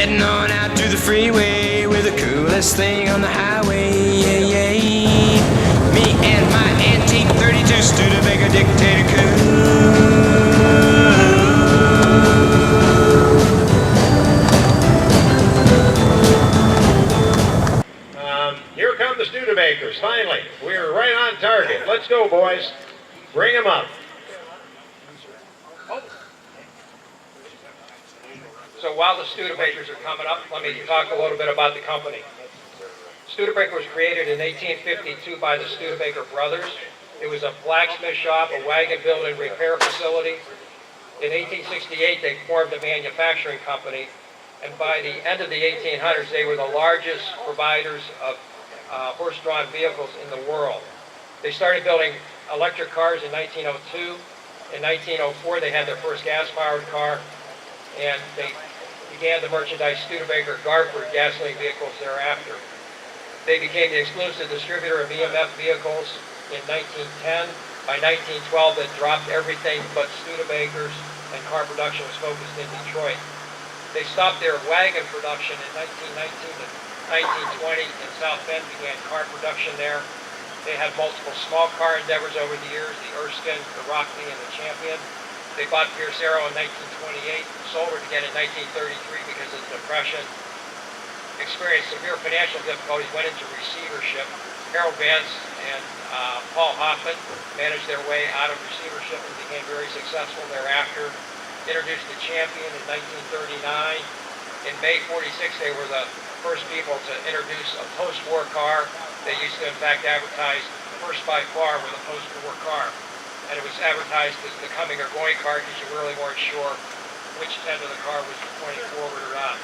Heading on out to the freeway, we're the coolest thing on the highway. Yeah, yeah. Me and my antique 32 Studebaker dictator cool. Here come the Studebakers, finally. We're right on target. Let's go, boys. Bring them up. So while the Studebakers are coming up, let me talk a little bit about the company. Studebaker was created in 1852 by the Studebaker brothers. It was a blacksmith shop, a wagon building repair facility. In 1868, they formed a manufacturing company, and by the end of the 1800s, they were the largest providers of horse-drawn vehicles in the world. They started building electric cars in 1902. In 1904, they had their first gas-powered car, and they began to merchandise Studebaker Garford gasoline vehicles thereafter. They became the exclusive distributor of EMF vehicles in 1910. By 1912, they dropped everything but Studebakers, and car production was focused in Detroit. They stopped their wagon production in 1919 to 1920. In South Bend began car production there. They had multiple small car endeavors over the years, the Erskine, the Rockney, and the Champion. They bought Pierce Arrow in 1928, sold it again in 1933 because of the Depression. Experienced severe financial difficulties, went into receivership. Harold Vance and Paul Hoffman managed their way out of receivership and became very successful thereafter. Introduced the Champion in 1939. In May 46, they were the first people to introduce a post-war car. They used to, in fact, advertise first by far with a post-war car. And it was advertised as the coming or going car because you really weren't sure which end of the car was pointing forward or not.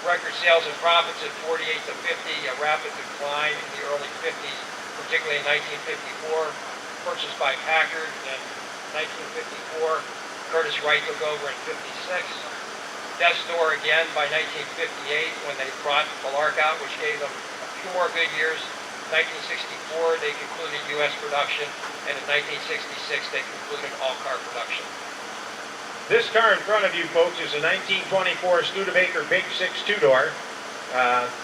Record sales and profits at 48 to 50, a rapid decline in the early 50s, particularly in 1954. Purchased by Packard in 1954. Curtis Wright took over in 56. Death's Door again by 1958 when they brought the Lark out, which gave them a few more good years. 1964 they concluded U.S. production, and in 1966 they concluded all-car production. This car in front of you, folks, is a 1924 Studebaker Big Six two-door.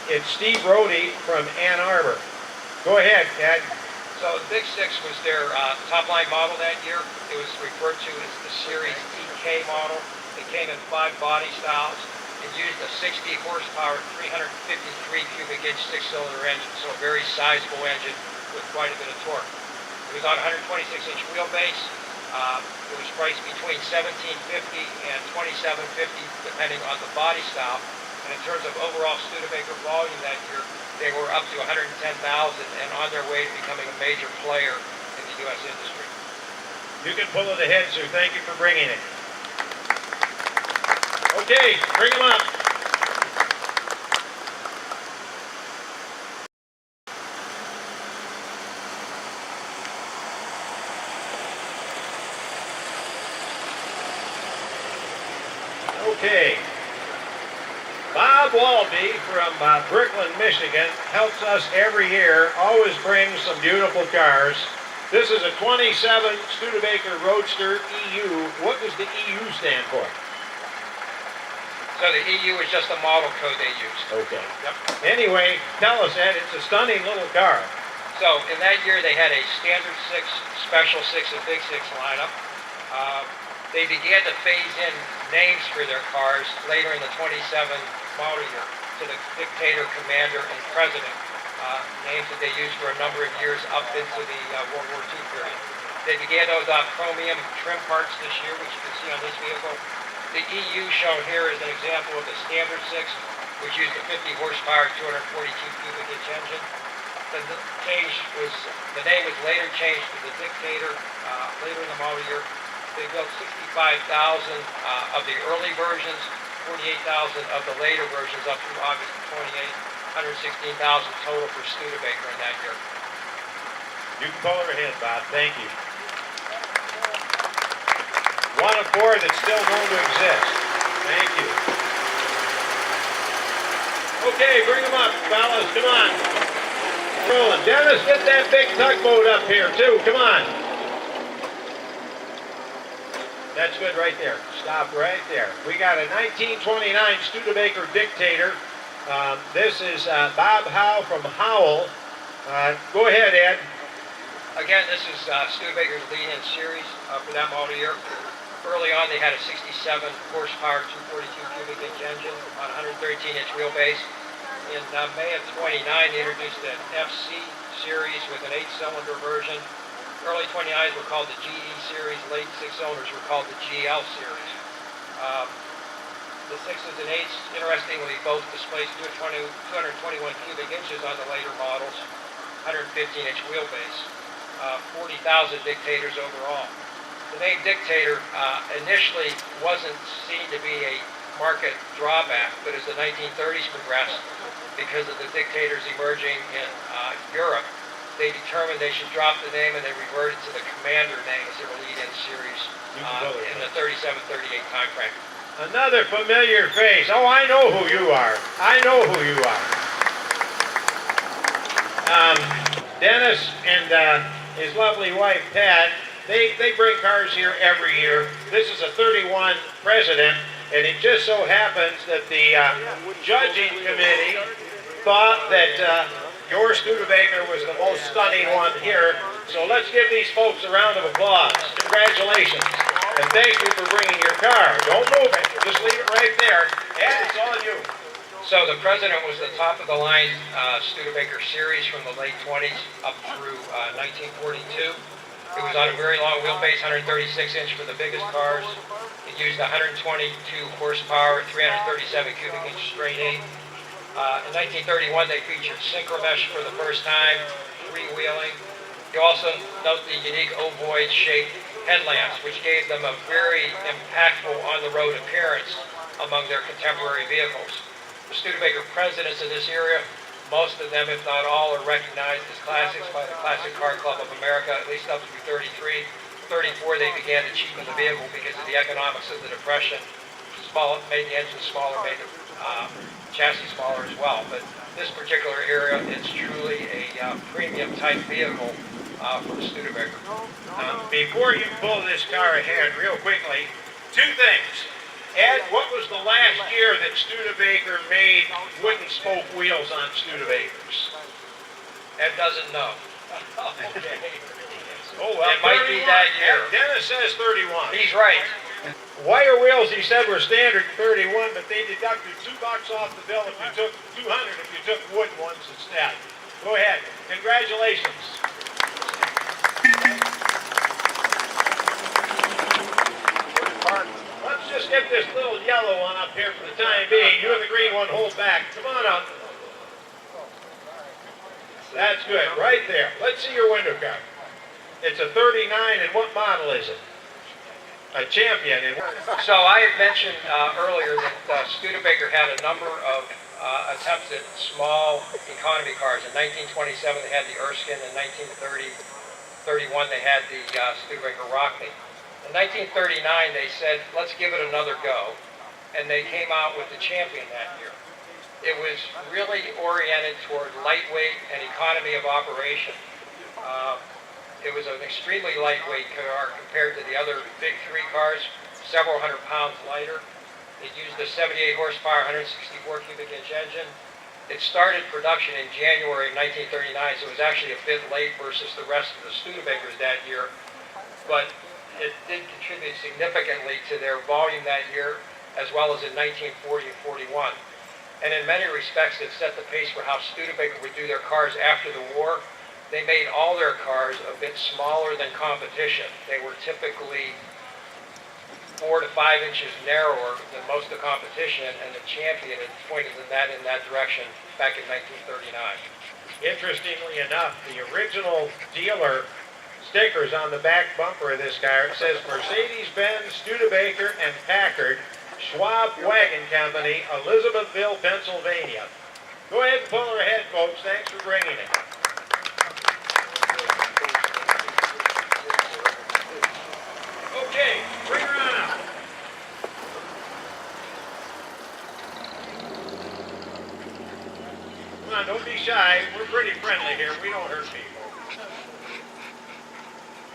It's Steve Rohde from Ann Arbor. Go ahead, Ed. So the Big Six was their top-line model that year. It was referred to as the Series EK model. It came in 5 body styles. It used a 60 horsepower, 353 cubic inch 6-cylinder engine, so a very sizable engine with quite a bit of torque. It was on a 126 inch wheelbase. It was priced between $1,750 and $2,750 depending on the body style. And in terms of overall Studebaker volume that year, they were up to 110,000 and on their way to becoming a major player in the U.S. industry. You can pull it ahead, sir. Thank you for bringing it. Okay, bring them up. Okay. Bob Walby from Brooklyn, Michigan, helps us every year, always brings some beautiful cars. This is a 27 Studebaker Roadster EU. What does the EU stand for? So the EU is just a model code they used. Okay. Yep. Anyway, tell us, Ed, it's a stunning little car. So in that year they had a standard 6, special 6, and big 6 lineup. They began to phase in names for their cars later in the 27 model year to the Dictator, Commander, and President, names that they used for a number of years up into the World War II period. They began to adopt chromium trim parts this year, which you can see on this vehicle. The EU shown here is an example of the standard 6, which used a 50 horsepower, 242 cubic inch engine. The name was later changed to the Dictator later in the model year. They built 65,000 of the early versions, 48,000 of the later versions up through August of 28, 116,000 total for Studebaker in that year. You can pull her ahead, Bob. Thank you. One of 4 that's still known to exist. Thank you. Okay, bring them up, fellas. Come on. Rolling. Dennis, get that big tugboat up here, too. Come on. That's good right there. Stop right there. We got a 1929 Studebaker Dictator. This is Bob Howe from Howell. Go ahead, Ed. Again, this is Studebaker's lead-in series for that model year. Early on, they had a 67 horsepower, 242 cubic inch engine on a 113-inch wheelbase. In May of 29, they introduced an FC series with an 8-cylinder version. Early 29s were called the GE series. Late 6-cylinders were called the GL series. The 6s and 8s, interestingly, both displaced 221 cubic inches on the later models, 115-inch wheelbase, 40,000 Dictators overall. The name Dictator initially wasn't seen to be a market drawback, but as the 1930s progressed, because of the Dictators emerging in Europe, they determined they should drop the name and they reverted to the Commander name as their lead-in series in the 37-38 time frame. Another familiar face. Oh, I know who you are. I know who you are. Dennis and his lovely wife, Pat, they bring cars here every year. This is a 31 President, and it just so happens that the judging committee thought that your Studebaker was the most stunning one here. So let's give these folks a round of applause. Congratulations. And thank you for bringing your car. Don't move it. Just leave it right there. Ed, it's all you. So the President was the top-of-the-line Studebaker series from the late 20s up through 1942. It was on a very long wheelbase, 136-inch for the biggest cars. It used 122 horsepower, 337 cubic inch straight 8. In 1931, they featured synchromesh for the first time, freewheeling. You also note the unique ovoid-shaped headlamps, which gave them a very impactful on-the-road appearance among their contemporary vehicles. The Studebaker Presidents of this era, most of them, if not all, are recognized as classics by the Classic Car Club of America, at least up through 33. 34, they began to cheapen the vehicle because of the economics of the Depression. Made the engine smaller, made the chassis smaller as well. But this particular era, it's truly a premium type vehicle for the Studebaker. Before you pull this car ahead real quickly, two things. Ed, what was the last year that Studebaker made wooden spoke wheels on Studebakers? Ed doesn't know. Okay. Oh, well, it might be that year. Dennis says 31. He's right. Wire wheels, he said, were standard 31, but they deducted $2 off the bill if you took 200 if you took wooden ones instead. Go ahead. Congratulations. Let's just get this little yellow one up here for the time being. You and the green one hold back. Come on up. That's good. Right there. Let's see your window cover. It's a 39, and what model is it? A Champion. So I had mentioned earlier that Studebaker had a number of attempts at small economy cars. In 1927, they had the Erskine. In 1931, they had the Studebaker Rockney. In 1939, they said, let's give it another go. And they came out with the Champion that year. It was really oriented toward lightweight and economy of operation. It was an extremely lightweight car compared to the other big three cars, several hundred pounds lighter. It used a 78 horsepower, 164 cubic inch engine. It started production in January of 1939, so it was actually a bit late versus the rest of the Studebakers that year. But it did contribute significantly to their volume that year, as well as in 1940 and 41. And in many respects, it set the pace for how Studebaker would do their cars after the war. They made all their cars a bit smaller than competition. They were typically 4 to 5 inches narrower than most of the competition, and the Champion had pointed in that direction back in 1939. Interestingly enough, the original dealer stickers on the back bumper of this car, it says Mercedes-Benz, Studebaker, and Packard, Schwab Wagon Company, Elizabethville, Pennsylvania. Go ahead and pull her ahead, folks. Thanks for bringing it. Okay, bring her on up. Come on, don't be shy. We're pretty friendly here. We don't hurt people.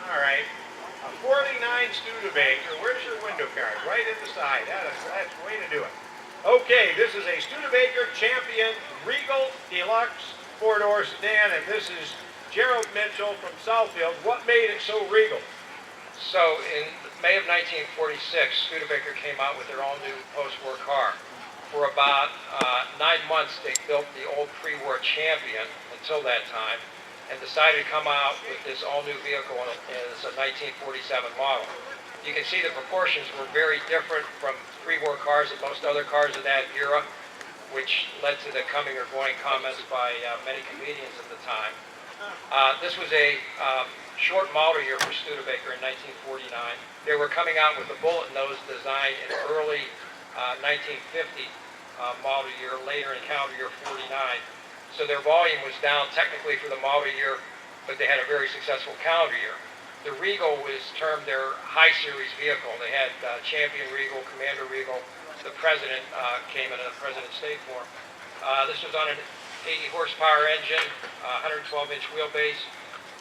All right. 49 Studebaker. Where's your window card? Right at the side. That's the way to do it. Okay, this is a Studebaker Champion Regal Deluxe four-door sedan, and this is Gerald Mitchell from Southfield. What made it so regal? So in May of 1946, Studebaker came out with their all-new post-war car. For about 9 months, they built the old pre-war Champion until that time, and decided to come out with this all-new vehicle as a 1947 model. You can see the proportions were very different from pre-war cars and most other cars of that era, which led to the coming or going comments by many comedians at the time. This was a short model year for Studebaker in 1949. They were coming out with a bullet nose design in early 1950 model year, later in calendar year 49. So their volume was down technically for the model year, but they had a very successful calendar year. The Regal was termed their high series vehicle. They had Champion Regal, Commander Regal. The President came in a President State form. This was on an 80 horsepower engine, 112-inch wheelbase,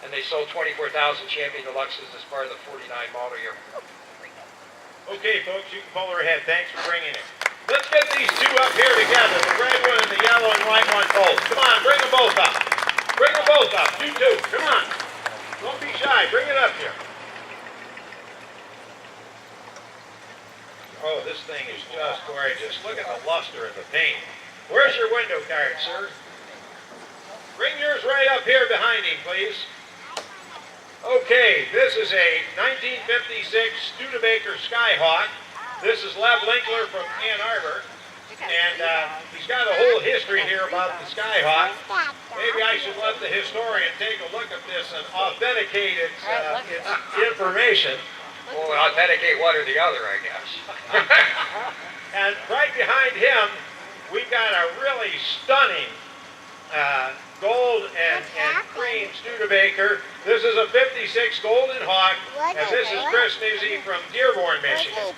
and they sold 24,000 Champion Deluxes as part of the 49 model year. Okay, folks, you can pull her ahead. Thanks for bringing it. Let's get these two up here together, the red one and the yellow and white one both. Come on, bring them both up. Bring them both up. You two, come on. Don't be shy. Bring it up here. Oh, this thing is just gorgeous. Look at the luster of the paint. Where's your window card, sir? Bring yours right up here behind him, please. Okay, this is a 1956 Studebaker Skyhawk. This is Lev Linkler from Ann Arbor. And he's got a whole history here about the Skyhawk. Maybe I should let the historian take a look at this and authenticate its information. Well, authenticate one or the other, I guess. And right behind him, we've got a really stunning gold and cream Studebaker. This is a 56 Golden Hawk, and this is Chris Nizzi from Dearborn, Michigan.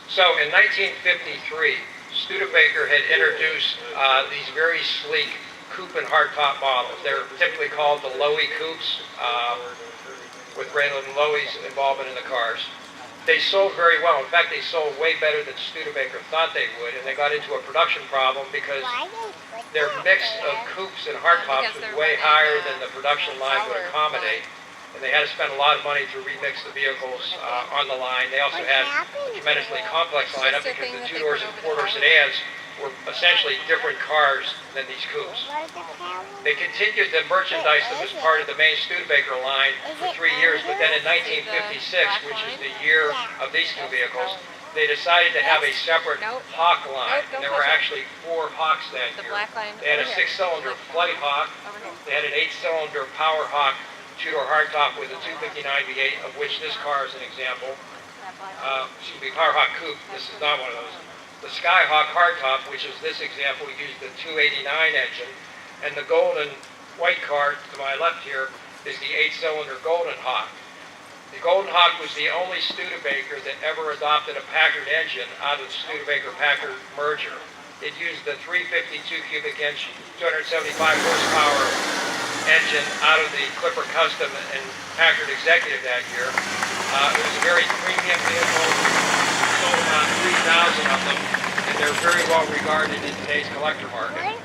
So in 1953, Studebaker had introduced these very sleek coupe and hardtop models. They're typically called the Lowy coupes, with Rayland and Lowy's involvement in the cars. They sold very well. In fact, they sold way better than Studebaker thought they would, and they got into a production problem because their mix of coupes and hardtops was way higher than the production line would accommodate. And they had to spend a lot of money to remix the vehicles on the line. They also had a tremendously complex lineup because the two-doors and four-door sedans were essentially different cars than these coupes. They continued to merchandise them as part of the main Studebaker line for 3 years, but then in 1956, which is the year of these two vehicles, they decided to have a separate Hawk line. And there were actually 4 Hawks that year. They had a 6-cylinder Flight Hawk, they had an 8-cylinder Power Hawk two-door hardtop with a 259 V8, of which this car is an example. Power Hawk Coupe, this is not one of those. The Skyhawk hardtop, which is this example, used the 289 engine, and the golden white car to my left here is the 8-cylinder Golden Hawk. The Golden Hawk was the only Studebaker that ever adopted a Packard engine out of the Studebaker-Packard merger. It used the 352 cubic inch, 275 horsepower engine out of the Clipper Custom and Packard Executive that year. It was a very premium vehicle. Sold about 3,000 of them, and they're very well regarded in today's collector market.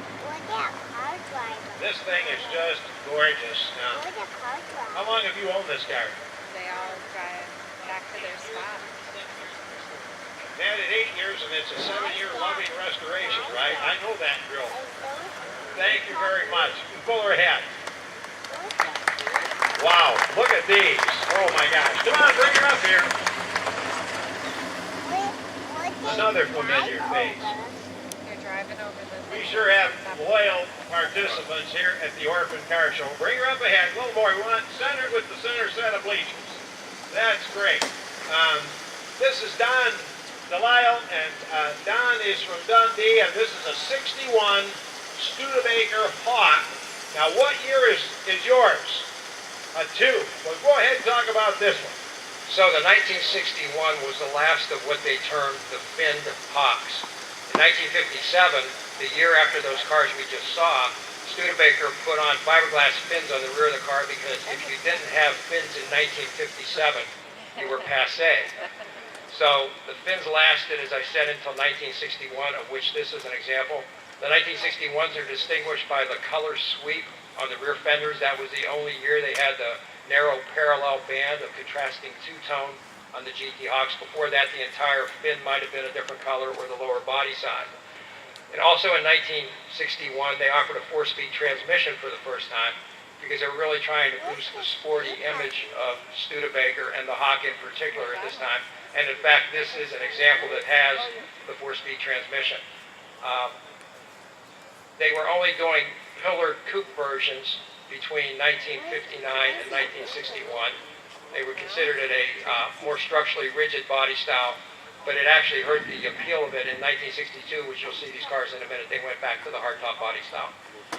This thing is just gorgeous. Now, how long have you owned this car? They all drive back to their spot. They had it 8 years, and it's a 7-year loving restoration, right? I know that drill. Thank you very much. You can pull her ahead. Wow, look at these. Oh my gosh. Come on, bring her up here. Another familiar face. They're driving over the... We sure have loyal participants here at the Orphan Car Show. Bring her up ahead. A little more. We want centered with the center set of bleachers. That's great. This is Don Delisle, and Don is from Dundee, and this is a 61 Studebaker Hawk. Now, what year is yours? A 2. Well, go ahead and talk about this one. So the 1961 was the last of what they termed the finned Hawks. In 1957, the year after those cars we just saw, Studebaker put on fiberglass fins on the rear of the car because if you didn't have fins in 1957, you were passé. So the fins lasted, as I said, until 1961, of which this is an example. The 1961s are distinguished by the color sweep on the rear fenders. That was the only year they had the narrow parallel band of contrasting two-tone on the GT Hawks. Before that, the entire fin might have been a different color or the lower body side. And also in 1961, they offered a 4-speed transmission for the first time because they were really trying to boost the sporty image of Studebaker and the Hawk in particular at this time. And in fact, this is an example that has the 4-speed transmission. They were only doing pillared coupe versions between 1959 and 1961. They were considered it a more structurally rigid body style, but it actually hurt the appeal of it in 1962, which you'll see these cars in a minute. They went back to the hardtop body style.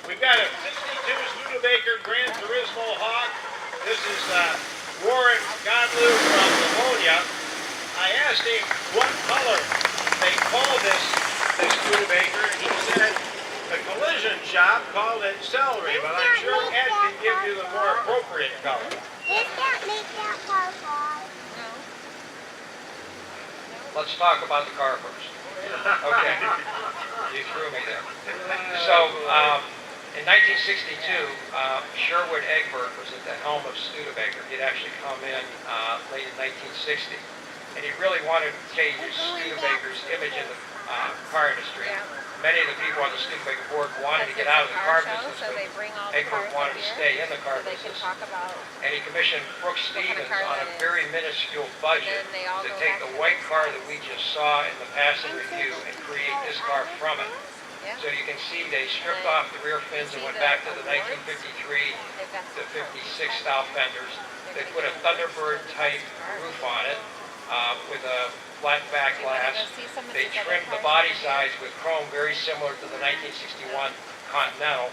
We've got a 62 Studebaker Gran Turismo Hawk. This is Warren Godlew from Livonia. I asked him what color they call this Studebaker, and he said the collision shop called it celery, but I'm sure Ed can give you the more appropriate color. It can't make that purple. No. Let's talk about the car first. Okay. You threw me there. So, in 1962, Sherwood Egbert was at the helm of Studebaker. He'd actually come in late in 1960. And he really wanted to change Studebaker's image in the car industry. Yeah. Many of the people on the Studebaker board wanted to get out of the car business, So they bring all the Egbert cars wanted up to here stay in the car so they can business. talk about. And he commissioned Brooks What kind of Stevens car on a that is. very minuscule budget And then they all to go take back the to white the- car that we just saw in the passing review and create this car from it. Yeah. So you can see they stripped And off the rear fins and see went the back to the awards? 1953 They've got to some 56 style fenders. They put a Thunderbird type roof on it with a flat back You wanna glass. go see some of They these other trimmed the cars body over here? size with chrome very similar to the 1961 Continental.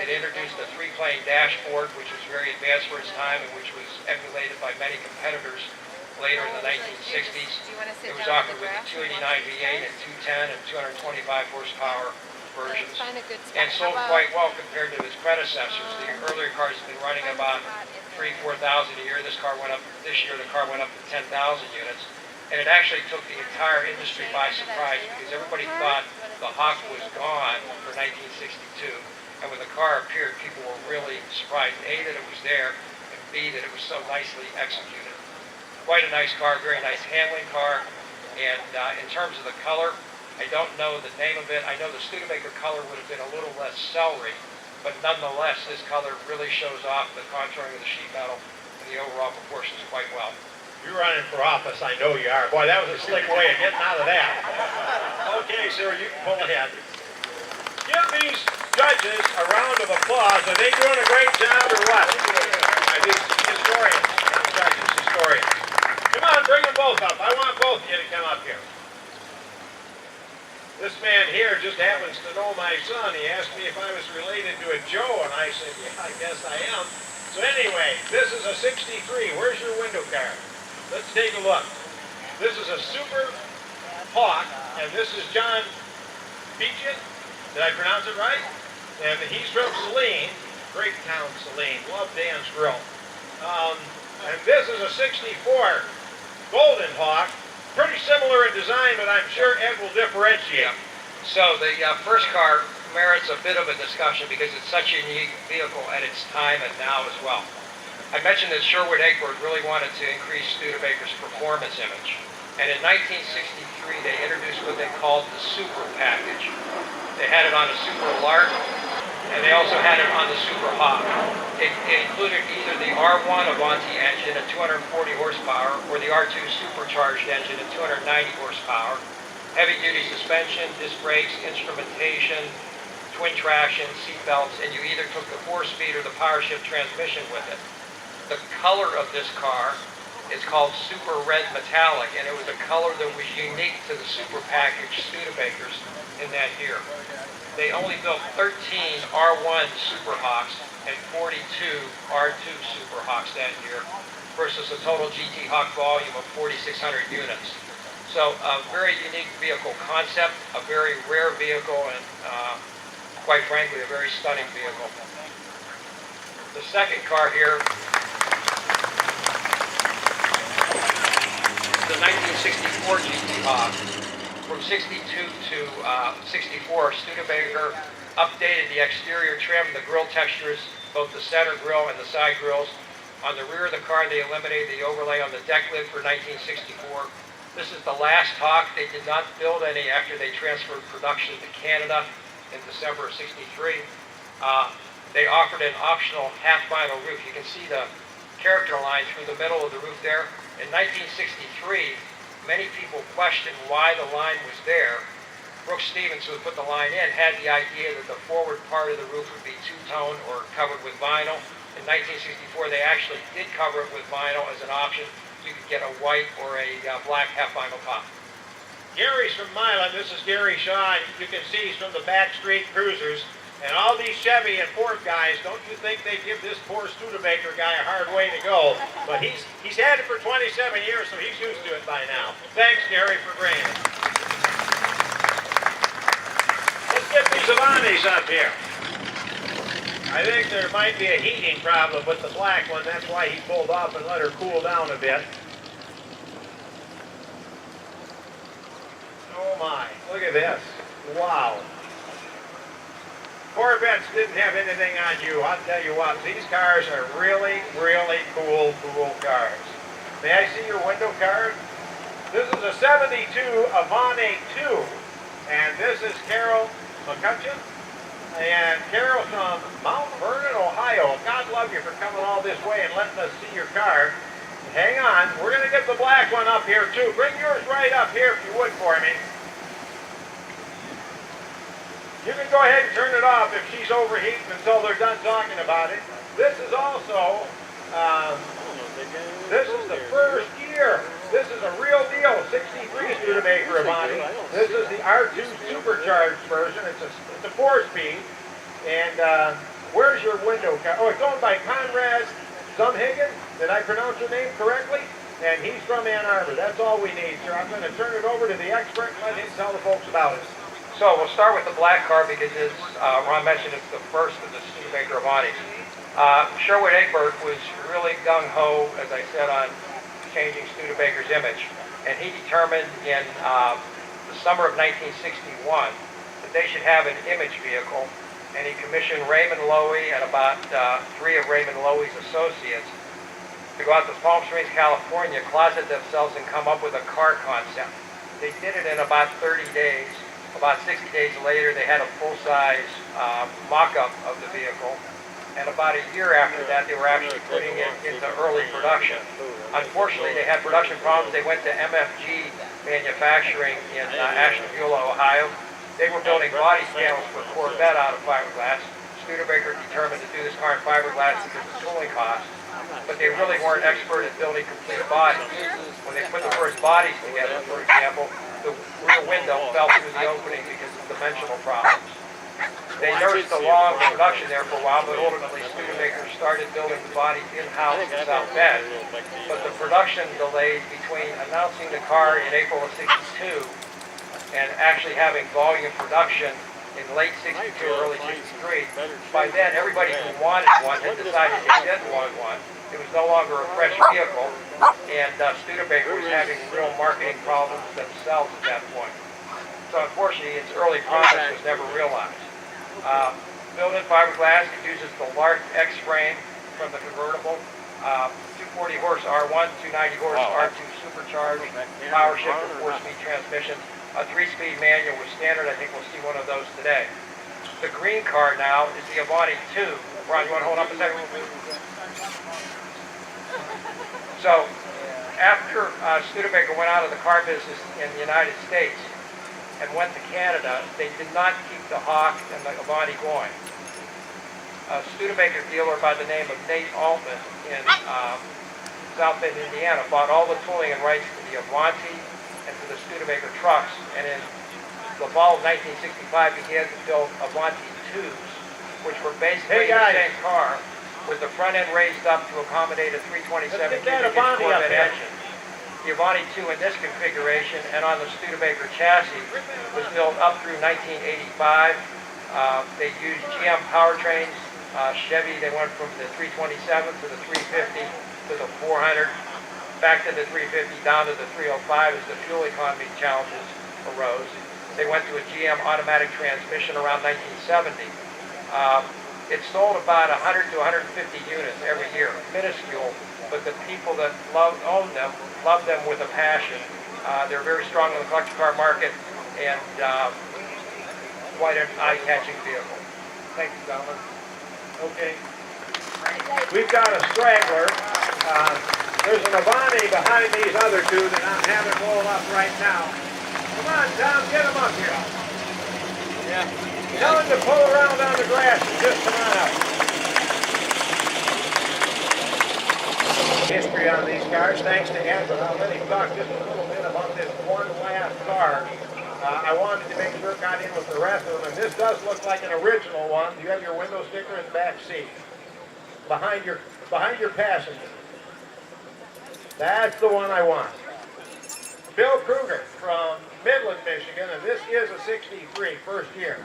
It introduced a 3-plane dashboard, which was very advanced for its time and which was emulated by many competitors later in the 1960s. Do you want to sit It was down in offered the with a grass? 289 V8 and 210 and 225 horsepower versions, Find a good spot. and sold How about- quite well compared to its predecessors. The earlier cars have been running about 3,000-4,000 a year. This year the car went up to 10,000 units. And it actually took the entire industry by surprise because everybody thought the Hawk was gone for 1962. And when the car appeared, people were really surprised, A, that it was there, and B, that it was so nicely executed. Quite a nice car, very nice handling car. And in terms of the color, I don't know the name of it. I know the Studebaker color would have been a little less celery, but nonetheless, this color really shows off the contouring of the sheet metal and the overall proportions quite well. You're running for office, I know you are. Boy, that was a slick way of getting out of that. Okay, sir, you can pull ahead. Give these judges a round of applause. Are they doing a great job or what? These historians, not judges, historians. Come on, bring them both up. I want both of you to come up here. This man here just happens to know my son. He asked me if I was related to a Joe, and I said, yeah, I guess I am. So anyway, this is a 63. Where's your window card? Let's take a look. This is a Super Hawk, and this is John Mccutcheon. Did I pronounce it right? And he's from Saline. Great town, Saline. Love Dan's Grill. And this is a 64 Golden Hawk. Pretty similar in design, but I'm sure Ed will differentiate. So the first car merits a bit of a discussion because it's such a unique vehicle at its time and now as well. I mentioned that Sherwood Egbert really wanted to increase Studebaker's performance image. And in 1963, they introduced what they called the Super Package. They had it on a Super Lark, and they also had it on the Super Hawk. It included either the R1 Avanti engine at 240 horsepower or the R2 supercharged engine at 290 horsepower, heavy-duty suspension, disc brakes, instrumentation, twin traction, seat belts, and you either took the 4-speed or the power shift transmission with it. The color of this car is called Super Red Metallic, and it was a color that was unique to the Super Package Studebakers in that year. They only built 13 R1 Super Hawks and 42 R2 Super Hawks that year versus a total GT Hawk volume of 4,600 units. So a very unique vehicle concept, a very rare vehicle, and quite frankly, a very stunning vehicle. The second car here is the 1964 GT Hawk. From 62 to 64, Studebaker updated the exterior trim, the grille textures, both the center grille and the side grills. On the rear of the car, they eliminated the overlay on the deck lid for 1964. This is the last Hawk. They did not build any after they transferred production to Canada in December of 63. They offered an optional half vinyl roof. You can see the character line through the middle of the roof there. In 1963, many people questioned why the line was there. Brooks Stevens, who put the line in, had the idea that the forward part of the roof would be two-tone or covered with vinyl. In 1964, they actually did cover it with vinyl as an option. You could get a white or a black half vinyl top. Gary's from Milan. This is Gary Shaw. You can see he's from the back street cruisers. And all these Chevy and Ford guys, don't you think they give this poor Studebaker guy a hard way to go? But he's had it for 27 years, so he's used to it by now. Thanks, Gary, for bringing it. Let's get these Avantis up here. I think there might be a heating problem with the black one. That's why he pulled off and let her cool down a bit. Oh my, look at this. Wow. Corvettes didn't have anything on you. I'll tell you what, these cars are really, really cool cars. May I see your window card? This is a 72 Avanti 2, and this is Carol Mccutcheon. And Carol from Mount Vernon, Ohio. God love you for coming all this way and letting us see your car. Hang on, we're going to get the black one up here too. Bring yours right up here if you would for me. You can go ahead and turn it off if she's overheating until they're done talking about it. This is also, this is the first year. This is a real deal, 63 Studebaker Avanti. This is the R2 supercharged version. It's a 4-speed. And where's your window? Oh, it's owned by Conrad Zumhagen. Did I pronounce your name correctly? And he's from Ann Arbor. That's all we need, sir. I'm going to turn it over to the expert and let him tell the folks about it. So we'll start with the black car because, as Ron mentioned, it's the first of the Studebaker Avantis. Sherwood Egbert was really gung-ho, as I said, on changing Studebaker's image. And he determined in the summer of 1961 that they should have an image vehicle. And he commissioned Raymond Loewy and about 3 of Raymond Loewy's associates to go out to Palm Springs, California, closet themselves, and come up with a car concept. They did it in about 30 days. About 60 days later, they had a full-size mock-up of the vehicle. And about a year after that, they were actually putting it into early production. Unfortunately, they had production problems. They went to MFG Manufacturing in Ashtabula, Ohio. They were building body panels for Corvette out of fiberglass. Studebaker determined to do this car in fiberglass because of tooling costs. But they really weren't expert at building complete bodies. When they put the first bodies together, for example, the rear window fell through the opening because of dimensional problems. They nursed along the production there for a while, but ultimately Studebaker started building the body in-house in South Bend. But the production delays between announcing the car in April of 62 and actually having volume production in late 62, early 63, by then everybody who wanted one had decided they didn't want one. It was no longer a fresh vehicle, and Studebaker was having real marketing problems themselves at that point. So unfortunately, its early promise was never realized. Built in fiberglass, it uses the Lark X-frame from the convertible, 240 horse R1, 290 horse R2 supercharged, power shifter, 4-speed transmission, a 3-speed manual with standard. I think we'll see one of those today. The green car now is the Avanti 2. Ron, you want to hold up a second? So, after Studebaker went out of the car business in the United States and went to Canada, they did not keep the Hawk and the Avanti going. A Studebaker dealer by the name of Nate Altman in South Bend, Indiana, bought all the tooling and rights to the Avanti and to the Studebaker trucks, and in the fall of 1965 began to build Avanti 2s, which were basically the same car, with the front end raised up to accommodate a 327 cubic inch Corvette engine. The Avanti 2 in this configuration and on the Studebaker chassis was built up through 1985. They used GM powertrains. Chevy, they went from the 327 to the 350 to the 400, back to the 350, down to the 305 as the fuel economy challenges arose. They went to a GM automatic transmission around 1970. It sold about 100 to 150 units every year, minuscule, but the people that owned them loved them with a passion. They're very strong in the collector car market, and quite an eye-catching vehicle. Thank you, gentlemen. Okay. We've got a straggler. There's an Avanti behind these other two that I'm having roll up right now. Come on, Tom, get him up here. Yeah. Tell him to pull around on the grass and just come on up. History on these cars, thanks to Ed, but I'll let him talk just a little bit about this one last car. I wanted to make sure it got in with the rest of them, and this does look like an original one. You have your window sticker in the back seat, behind your passenger. That's the one I want. Bill Kruger from Midland, Michigan, and this is a 63, first year.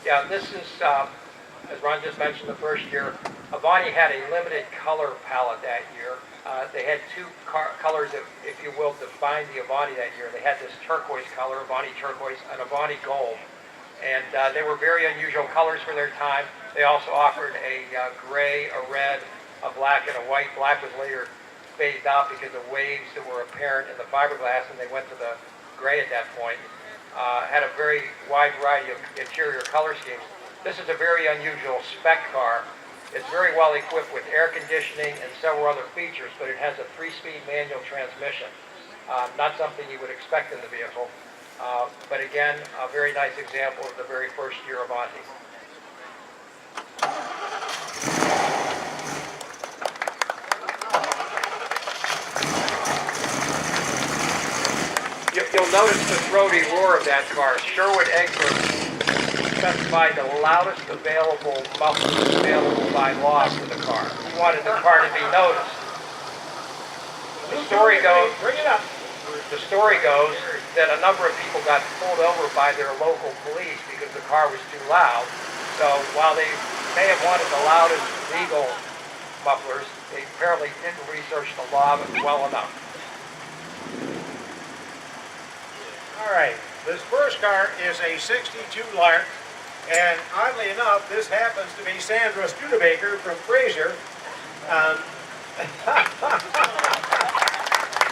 Yeah, this is, as Ron just mentioned, the first year. Avanti had a limited color palette that year. They had two colors that, if you will, defined the Avanti that year. They had this turquoise color, Avanti turquoise, and Avanti gold. And they were very unusual colors for their time. They also offered a gray, a red, a black, and a white. Black was later phased out because of waves that were apparent in the fiberglass, and they went to the gray at that point. Had a very wide variety of interior color schemes. This is a very unusual spec car. It's very well equipped with air conditioning and several other features, but it has a 3-speed manual transmission. Not something you would expect in the vehicle. But again, a very nice example of the very first year Avanti. You'll notice the throaty roar of that car. Sherwood Egbert specified the loudest available muffler available by law for the car. He wanted the car to be noticed. The story goes that a number of people got pulled over by their local police because the car was too loud. So while they may have wanted the loudest legal mufflers, they apparently didn't research the law well enough. All right, this first car is a 62 Lark, and oddly enough, this happens to be Sandra Studebaker from Fraser.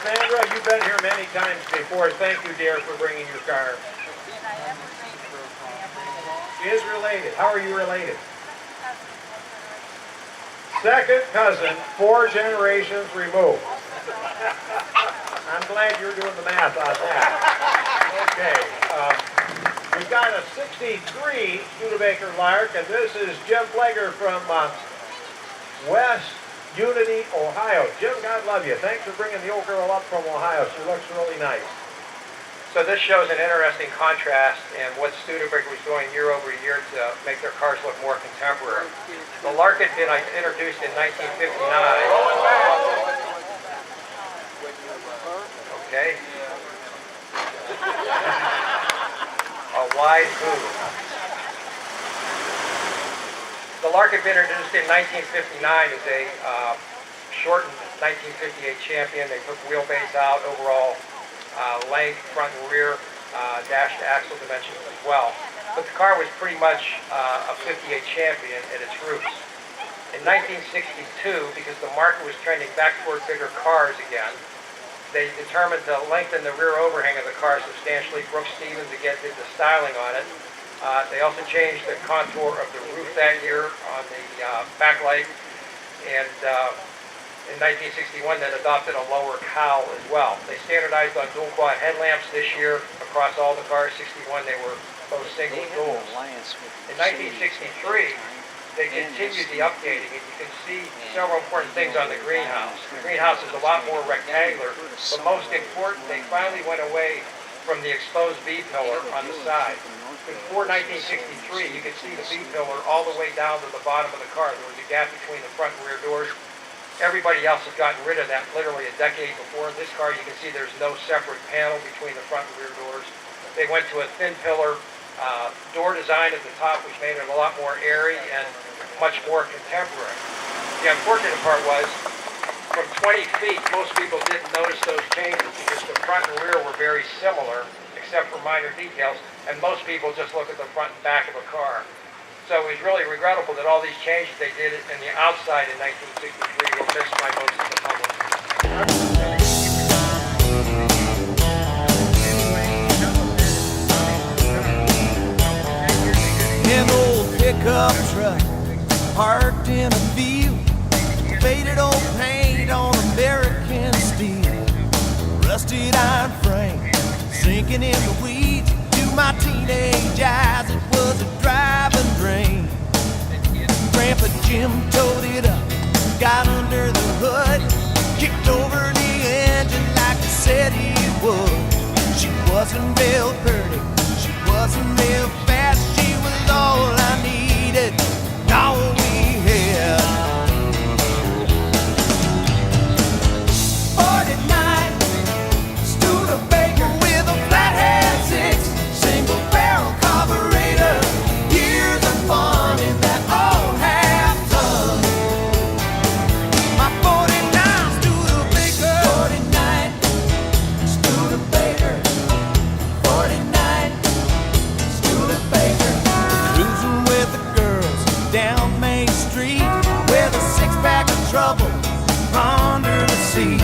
Sandra, you've been here many times before. Thank you, dear, for bringing your car. She is related. How are you related? Second cousin, 4 generations removed. I'm glad you're doing the math on that. Okay, we've got a 63 Studebaker Lark, and this is Jim Flegger from West Unity, Ohio. Jim, God love you. Thanks for bringing the old girl up from Ohio. She looks really nice. So this shows an interesting contrast in what Studebaker was doing year over year to make their cars look more contemporary. The Lark had been introduced in 1959. Okay. A wide move. The Lark had been introduced in 1959 as a shortened 1958 champion. They took wheelbase out, overall length, front and rear, dash to axle dimensions as well. But the car was pretty much a 58 champion at its roots. In 1962, because the market was trending back toward bigger cars again, they determined to lengthen the rear overhang of the car substantially. Brooks Stevens again did the styling on it. They also changed the contour of the roof that year on the backlight. And in 1961, they adopted a lower cowl as well. They standardized on dual quad headlamps this year across all the cars. 61, they were both single and duals. In 1963, they continued the updating, and you can see several important things on the greenhouse. The greenhouse is a lot more rectangular, but most important, they finally went away from the exposed V-pillar on the side. Before 1963, you could see the V-pillar all the way down to the bottom of the car. There was a gap between the front and rear doors. Everybody else has gotten rid of that literally a decade before. In this car, you can see there's no separate panel between the front and rear doors. They went to a thin pillar door design at the top, which made it a lot more airy and much more contemporary. The unfortunate part was, from 20 feet, most people didn't notice those changes because the front and rear were very similar, except for minor details, and most people just look at the front and back of a car. So it was really regrettable that all these changes they did in the outside in 1963 were missed by most of the public. An old pickup truck parked in a field, faded old paint on American steel, rusted iron frame sinking in the weeds. To my teenage eyes it was a driving dream. Grandpa Jim towed it up, got under the hood, kicked over the engine like he said he would. She wasn't real pretty, she wasn't real fast, she was all I needed, all we had. 49 Studebaker with a flathead 6, single barrel carburetor, years of fun in that old half ton. My 49 Studebaker, 49 Studebaker, 49 Studebaker. Cruising with the girls down Main Street, with a six-pack of trouble under the seat.